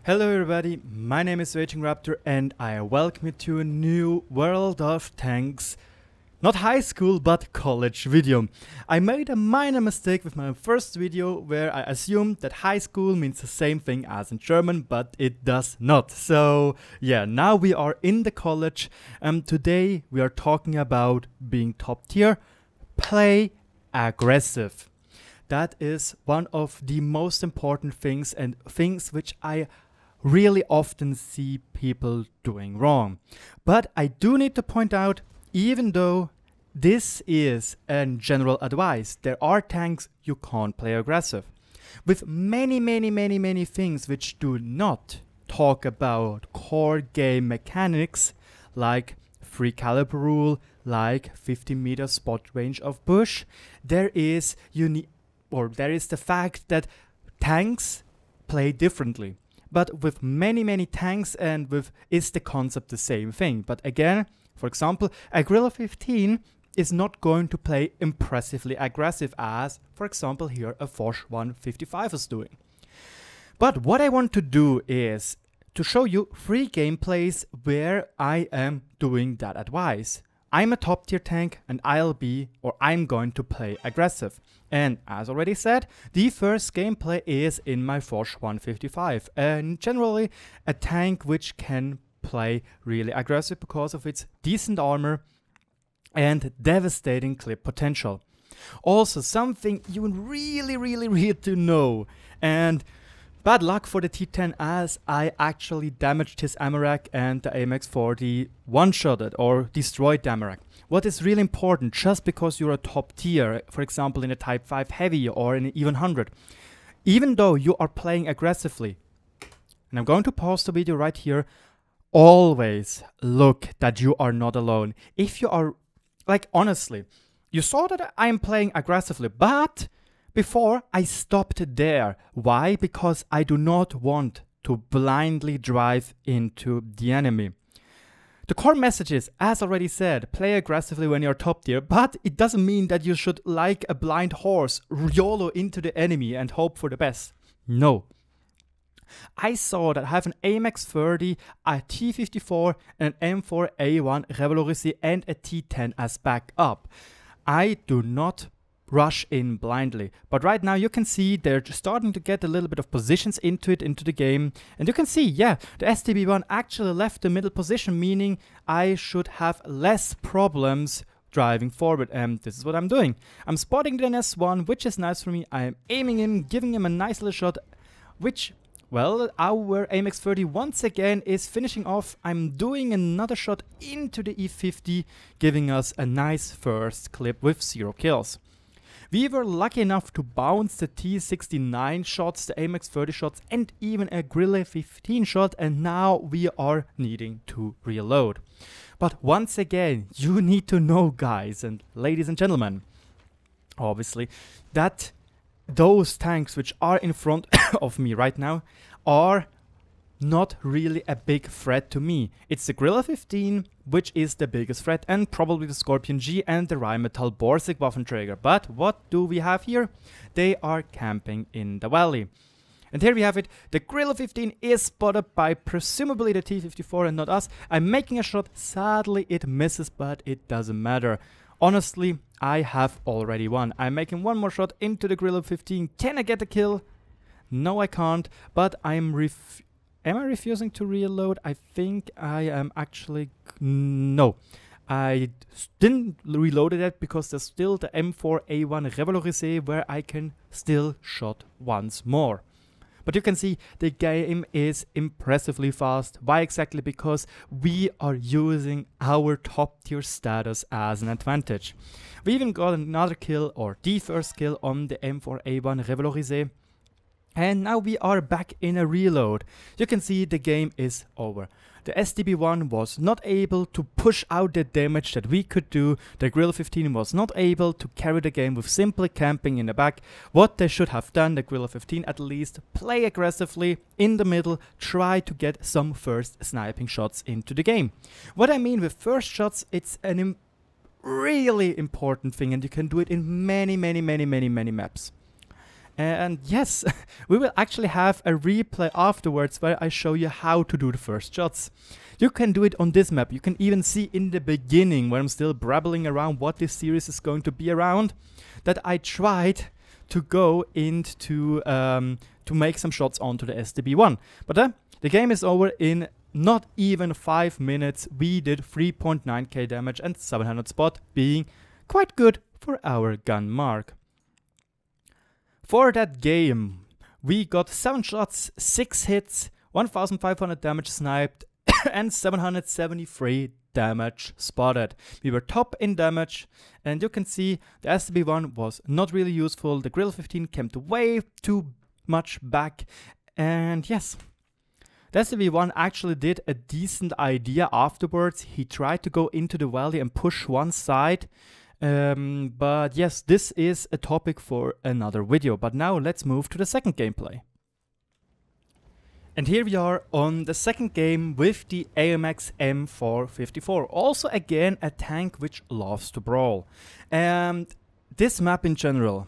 Hello everybody, my name is RagingRaptor and I welcome you to a new World of Tanks, not high school but college video. I made a minor mistake with my first video where I assumed that high school means the same thing as in German, but it does not. So yeah, now we are in the college and today we are talking about being top tier, play aggressive. That is one of the most important things and things which I really often see people doing wrong. But I do need to point out, even though this is a general advice, there are tanks you can't play aggressive. With many things which do not talk about core game mechanics like free caliber rule, like 50-meter spot range of bush, there is the fact that tanks play differently. But with many tanks and is the concept the same thing. But again, for example, a Guerrilla 15 is not going to play impressively aggressive as, for example, here a Foch 155 is doing. But what I want to do is to show you 3 gameplays where I am doing that advice. I'm a top tier tank and I'm going to play aggressive. And as already said, the first gameplay is in my Foch 155 and generally a tank which can play really aggressive because of its decent armor and devastating clip potential. Also something you really need to know, and bad luck for the T10 as I actually damaged his ammo rack and the AMX M4 one-shotted or destroyed the ammo rack. What is really important, just because you're a top tier, for example in a Type 5 Heavy or in an even 100, even though you are playing aggressively, and I'm going to pause the video right here, always look that you are not alone. If you are, like honestly, you saw that I am playing aggressively, but before I stopped there. Why? Because I do not want to blindly drive into the enemy. The core message is, as already said, play aggressively when you're top tier, but it doesn't mean that you should, like a blind horse, YOLO into the enemy and hope for the best. No. I saw that I have an AMX 30, a T54, and an M4 A1 Revalorisé and a T10 as backup. I do not rush in blindly, but right now you can see they're just starting to get a little bit of positions into the game, and you can see, yeah, the STB1 actually left the middle position, meaning I should have less problems driving forward, and this is what I'm doing. I'm spotting the NS1, which is nice for me. I am aiming him, giving him a nice little shot, which, well, our AMX 30 once again is finishing off. I'm doing another shot into the E50, giving us a nice first clip with 0 kills. We were lucky enough to bounce the T69 shots, the AMX 30 shots, and even a Guerrilla 15 shot, and now we are needing to reload. But once again, you need to know, guys and ladies and gentlemen, obviously, that those tanks which are in front of me right now are not really a big threat to me. It's the Guerrilla 15, which is the biggest threat, and probably the Scorpion G and the Rheinmetall Borsig Waffenträger. But what do we have here? They are camping in the valley. And here we have it. The Guerrilla 15 is spotted by presumably the T54 and not us. I'm making a shot. Sadly, it misses, but it doesn't matter. Honestly, I have already won. I'm making one more shot into the Guerrilla 15. Can I get the kill? No, I can't, but Am I refusing to reload? I think I am actually... No. I didn't reload it because there's still the M4 A1 Revalorisé where I can still shot once more. But you can see the game is impressively fast. Why exactly? Because we are using our top tier status as an advantage. We even got another kill, or the first kill, on the M4 A1 Revalorisé. And now we are back in a reload. You can see the game is over. The STB1 was not able to push out the damage that we could do. The Guerrilla 15 was not able to carry the game with simply camping in the back. What they should have done, the Guerrilla 15 at least, play aggressively in the middle, try to get some first sniping shots into the game. What I mean with first shots, it's an really important thing, and you can do it in many maps. And yes, we will actually have a replay afterwards where I show you how to do the first shots. You can do it on this map. You can even see in the beginning, where I'm still brabbling around what this series is going to be around, that I tried to go into to make some shots onto the STB-1. But the game is over in not even 5 minutes. We did 3.9k damage and 700 spot, being quite good for our gun mark. For that game, we got 7 shots, 6 hits, 1500 damage sniped, and 773 damage spotted. We were top in damage, and you can see the STB-1 was not really useful. The Grill 15 came way too much back, and yes, the STB-1 actually did a decent idea afterwards. He tried to go into the valley and push one side. But yes, this is a topic for another video. But now let's move to the second gameplay. And here we are on the second game with the AMX M4 54. Also again a tank which loves to brawl. And this map in general,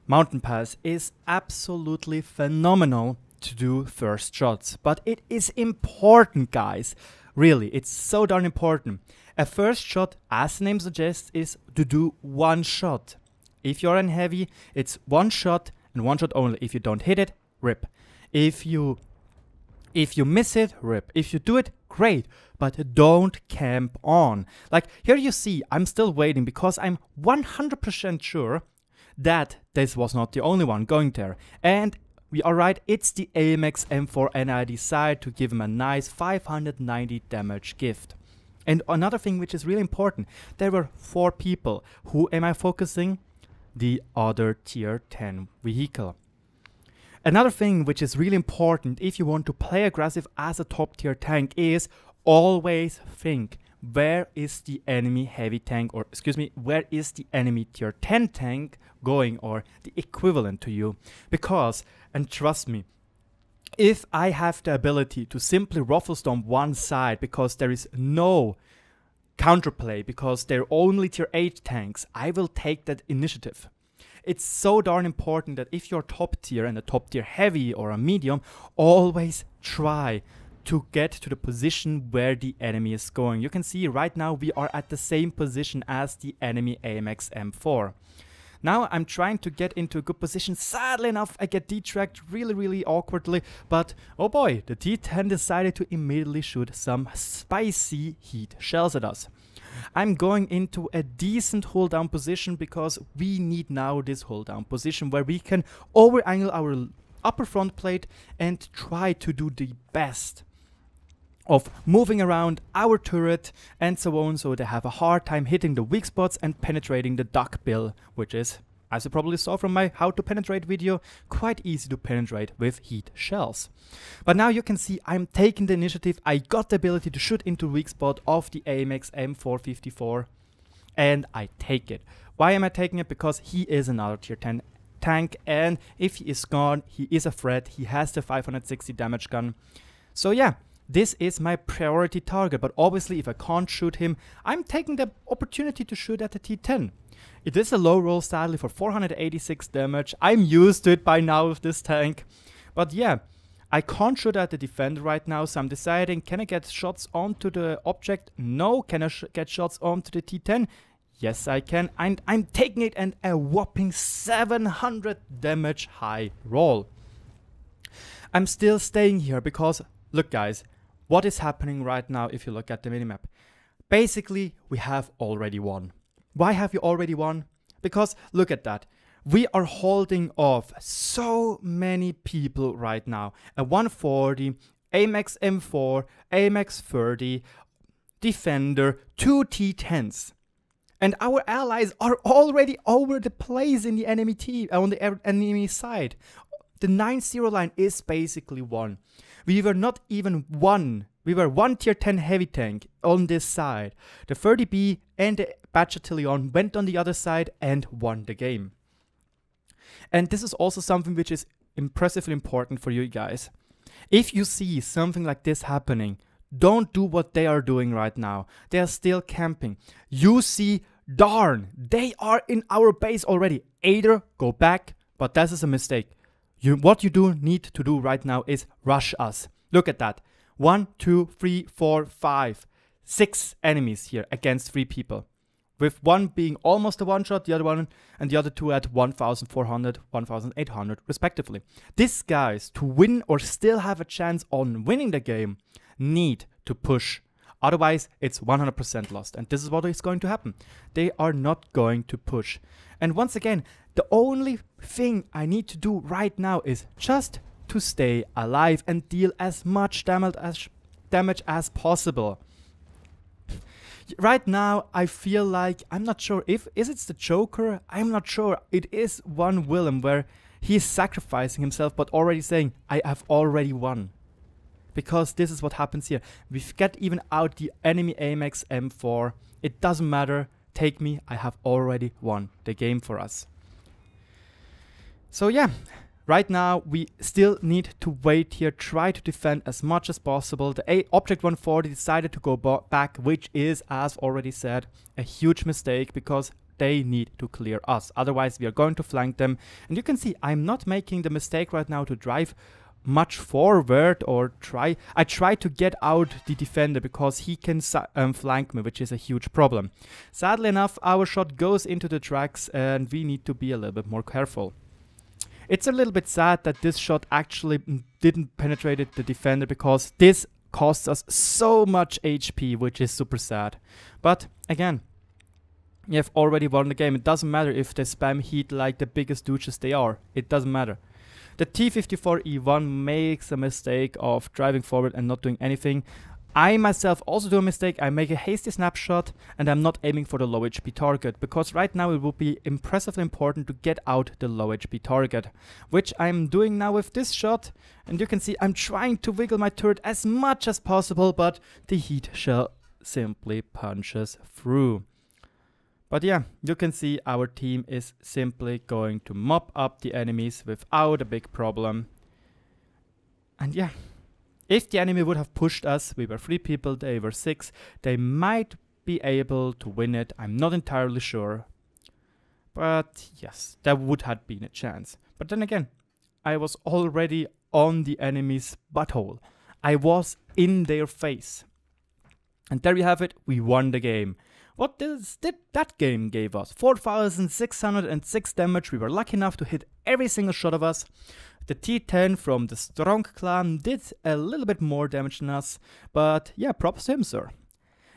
Mountain Pass, is absolutely phenomenal to do first shots. But it is important, guys. Really, it's so darn important. A first shot, as the name suggests, is to do one shot. If you're in heavy, it's one shot and one shot only. If you don't hit it, rip. If you miss it, rip. If you do it, great. But don't camp on. Like here you see, I'm still waiting because I'm 100% sure that this was not the only one going there. And we are right, it's the AMX M4 and I decide to give him a nice 590 damage gift. And another thing which is really important, there were 4 people. Who am I focusing? The other tier 10 vehicle. Another thing which is really important if you want to play aggressive as a top tier tank is always think, where is the enemy heavy tank, or excuse me, where is the enemy tier 10 tank going, or the equivalent to you? Because, and trust me, if I have the ability to simply ruffle stomp one side because there is no counterplay, because they're only tier 8 tanks, I will take that initiative. It's so darn important that if you're top tier and a top tier heavy or a medium, always try to get to the position where the enemy is going. You can see right now we are at the same position as the enemy AMX M4. Now I'm trying to get into a good position. Sadly enough, I get detracked really awkwardly, but oh boy, the T10 decided to immediately shoot some spicy heat shells at us. I'm going into a decent hold down position because we need now this hold down position where we can over angle our upper front plate and try to do the best of moving around our turret and so on, so they have a hard time hitting the weak spots and penetrating the duck bill, which is, as you probably saw from my how to penetrate video, quite easy to penetrate with heat shells. But now you can see I'm taking the initiative. I got the ability to shoot into the weak spot of the AMX M454 and I take it. Why am I taking it? Because he is another tier 10 tank, and if he is gone, he is a threat. He has the 560 damage gun. So yeah, this is my priority target, but obviously if I can't shoot him, I'm taking the opportunity to shoot at the T10. It is a low roll, sadly, for 486 damage. I'm used to it by now with this tank. But yeah, I can't shoot at the defender right now, so I'm deciding, can I get shots onto the object? No. Can I get shots onto the T10? Yes, I can. And I'm taking it, and a whopping 700 damage high roll. I'm still staying here because, look guys, what is happening right now if you look at the minimap? Basically, we have already won. Why have you already won? Because look at that. We are holding off so many people right now. A 140, AMX M4, AMX 30, Defender, 2 T10s. And our allies are already over the place in the enemy team, on the enemy side. The 9-0 line is basically won. We were not even one. We were 1 tier 10 heavy tank on this side. The 30B and the Bachatillon went on the other side and won the game. And this is also something which is impressively important for you guys. If you see something like this happening, don't do what they are doing right now. They are still camping. You see, darn, they are in our base already. Either go back, But that is a mistake. What you do need to do right now is rush us. Look at that. 1, 2, 3, 4, 5, 6 enemies here against 3 people. With one being almost a one-shot, the other one and the other 2 at 1,400, 1,800 respectively. These guys, to win or still have a chance on winning the game, need to push. Otherwise, it's 100% lost. And this is what is going to happen. They are not going to push. And once again, the only thing I need to do right now is just to stay alive and deal as much damage as possible. Right now, I feel like, I'm not sure if, is it the Joker? I'm not sure. It is one villain where he is sacrificing himself but already saying, I have already won. Because this is what happens here. We get even out the enemy AMX M4. It doesn't matter. Take me. I have already won the game for us. So yeah. Right now, we still need to wait here, try to defend as much as possible. The Object 140 decided to go back, which is, as already said, a huge mistake because they need to clear us. Otherwise, we are going to flank them. And you can see, I'm not making the mistake right now to drive much forward or I try to get out the defender because he can flank me, which is a huge problem. Sadly enough, our shot goes into the tracks and we need to be a little bit more careful. It's a little bit sad that this shot actually didn't penetrate the defender because this costs us so much HP, which is super sad. But again, you have already won the game. It doesn't matter if they spam heat like the biggest douches they are. It doesn't matter. The T-54E1 makes a mistake of driving forward and not doing anything. I myself also do a mistake. I make a hasty snapshot and I'm not aiming for the low HP target because right now it will be impressively important to get out the low HP target, which I'm doing now with this shot. And you can see I'm trying to wiggle my turret as much as possible, but the heat shell simply punches through. But yeah, you can see our team is simply going to mop up the enemies without a big problem. And yeah. If the enemy would have pushed us, we were 3 people, they were 6, they might be able to win it. I'm not entirely sure. But yes, there would have been a chance. But then again, I was already on the enemy's butthole. I was in their face. And there you have it, we won the game. What did that game gave us? 4,606 damage. We were lucky enough to hit every single shot of us. The T10 from the Strong clan did a little bit more damage than us, but yeah, props to him, sir.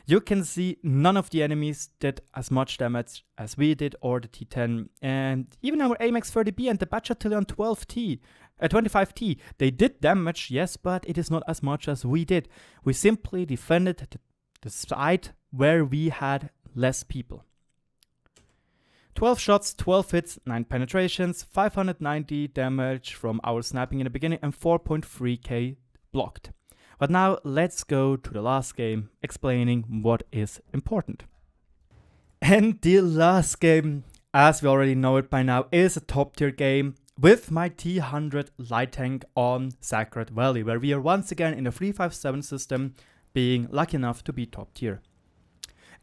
You can see none of the enemies did as much damage as we did, or the T10, and even our AMX 30B and the Bachatilion 25T, they did damage, yes, but it is not as much as we did. We simply defended the side where we had less people. 12 shots, 12 hits, 9 penetrations, 590 damage from our sniping in the beginning and 4.3k blocked. But now let's go to the last game, explaining what is important. And the last game, as we already know it by now, is a top tier game with my T100 light tank on Sacred Valley, where we are once again in a 357 system, being lucky enough to be top tier.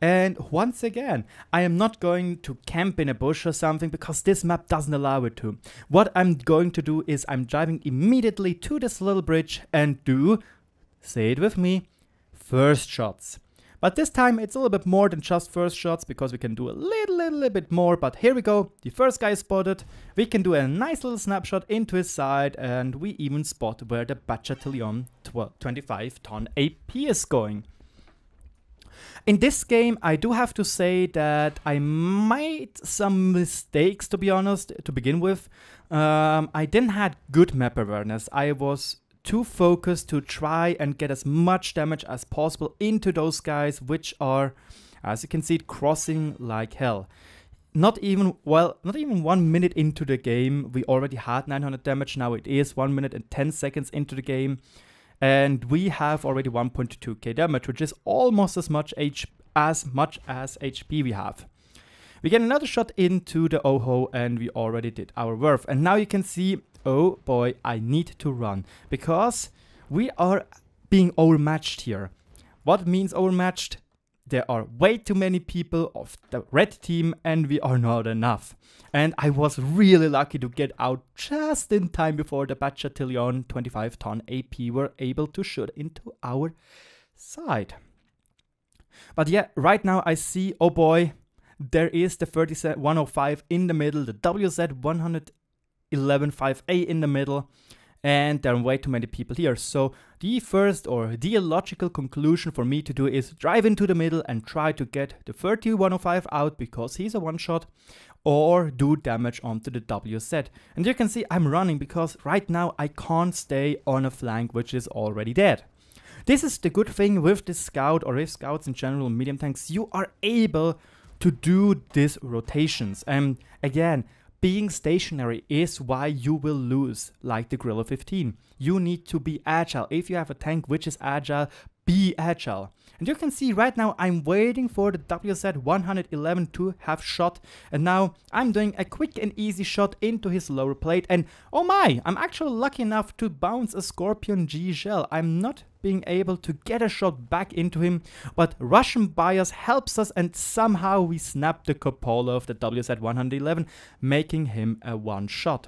And once again, I am not going to camp in a bush or something because this map doesn't allow it to. What I'm going to do is I'm driving immediately to this little bridge and do, say it with me, first shots. But this time it's a little bit more than just first shots because we can do a little bit more. But here we go, the first guy is spotted. We can do a nice little snapshot into his side and we even spot where the Bachatilion 25-ton AP is going. In this game, I do have to say that I made some mistakes, to be honest, to begin with. I didn't have good map awareness. I was too focused to try and get as much damage as possible into those guys, which are, as you can see, crossing like hell. Not even 1 minute into the game, we already had 900 damage. Now it is 1 minute and 10 seconds into the game. And we have already 1.2k damage, which is almost as much as HP we have. We get another shot into the Oho and we already did our worth. And now you can see, oh boy, I need to run because we are being overmatched here. What means overmatched? there are way too many people of the red team and we are not enough. And I was really lucky to get out just in time before the Battalion 25-ton AP were able to shoot into our side. But yeah, right now I see, oh boy, there is the 105 in the middle, the WZ-111-5A in the middle, and there are way too many people here. So the first or the logical conclusion for me to do is drive into the middle and try to get the 30-105 out because he's a one-shot, or do damage onto the WZ. And you can see I'm running because right now I can't stay on a flank which is already dead. This is the good thing with this scout, or with scouts in general, medium tanks, you are able to do these rotations. And again, being stationary is why you will lose, like the Guerrilla 15. You need to be agile. If you have a tank which is agile, be agile. And you can see right now I'm waiting for the WZ-111 to have shot, and now I'm doing a quick and easy shot into his lower plate, and oh my, I'm actually lucky enough to bounce a Scorpion G shell. I'm not being able to get a shot back into him, but Russian bias helps us and somehow we snap the cupola of the WZ-111, making him a one shot.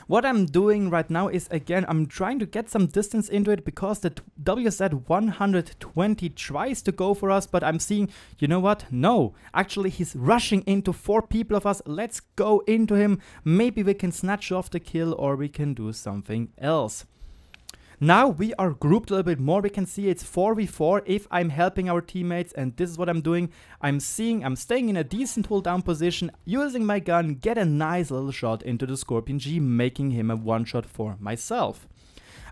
What I'm doing right now is, again, I'm trying to get some distance into it because the WZ-120 tries to go for us, but I'm seeing, you know what, no, actually he's rushing into 4 people of us. Let's go into him, maybe we can snatch off the kill or we can do something else. Now we are grouped a little bit more. We can see it's 4v4 if I'm helping our teammates, and this is what I'm doing. I'm staying in a decent hold down position, using my gun, get a nice little shot into the Scorpion G, making him a one shot for myself.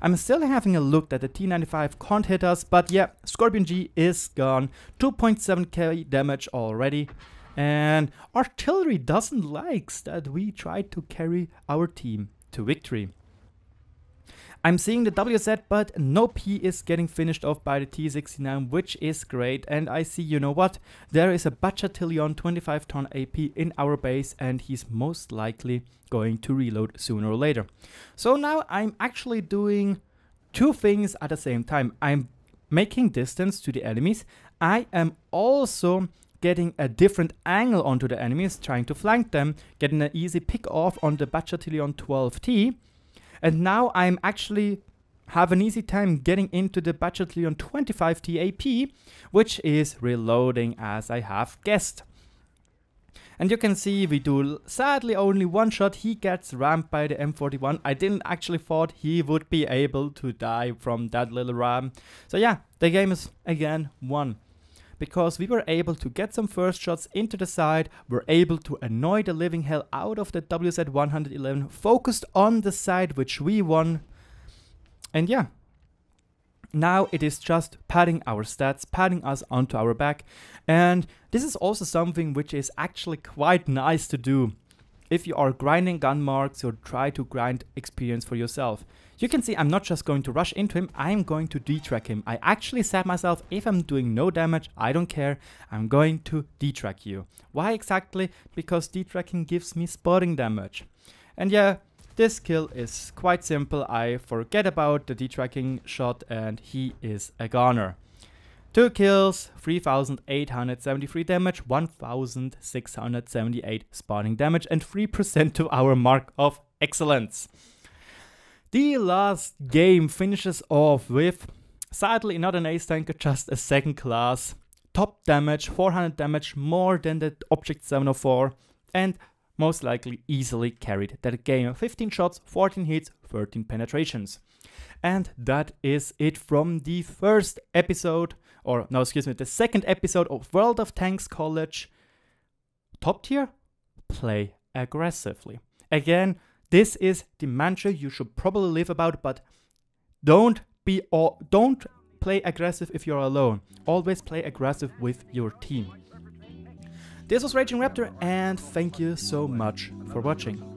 I'm still having a look that the T95 can't hit us, but yeah, Scorpion G is gone. 2.7k damage already. And artillery doesn't like that we try to carry our team to victory. I'm seeing the WZ, but no P is getting finished off by the T69, which is great. And I see, you know what, there is a Battalion 25-ton AP in our base, and he's most likely going to reload sooner or later. So now I'm actually doing 2 things at the same time. I'm making distance to the enemies. I am also getting a different angle onto the enemies, trying to flank them, getting an easy pick off on the Battalion 12T. And now I'm actually have an easy time getting into the Battalion 25T AP, which is reloading as I have guessed. And you can see we do sadly only one shot. He gets rammed by the M41. I didn't actually thought he would be able to die from that little ram. So yeah, the game is again won. Because we were able to get some first shots into the side, we're able to annoy the living hell out of the WZ-111, focused on the side which we won. And yeah, now it is just padding our stats, padding us onto our back. And this is also something which is actually quite nice to do. If you are grinding gun marks or try to grind experience for yourself. You can see I'm not just going to rush into him, I'm going to detrack him. I actually said myself, if I'm doing no damage, I don't care, I'm going to detrack you. Why exactly? Because detracking gives me spotting damage. And yeah, this kill is quite simple. I forget about the detracking shot and he is a goner. 2 kills, 3,873 damage, 1,678 spotting damage, and 3% to our mark of excellence. The last game finishes off with, sadly not an ace tanker, just a second class. Top damage, 400 damage, more than the Object 704, and most likely easily carried that game. 15 shots, 14 hits, 13 penetrations. And that is it from the first episode, or no, excuse me, the second episode of World of Tanks College. Top tier, play aggressively. Again, this is the mantra you should probably live about, but don't play aggressive if you're alone. Always play aggressive with your team. This was RagingRaptor, and thank you so much for watching.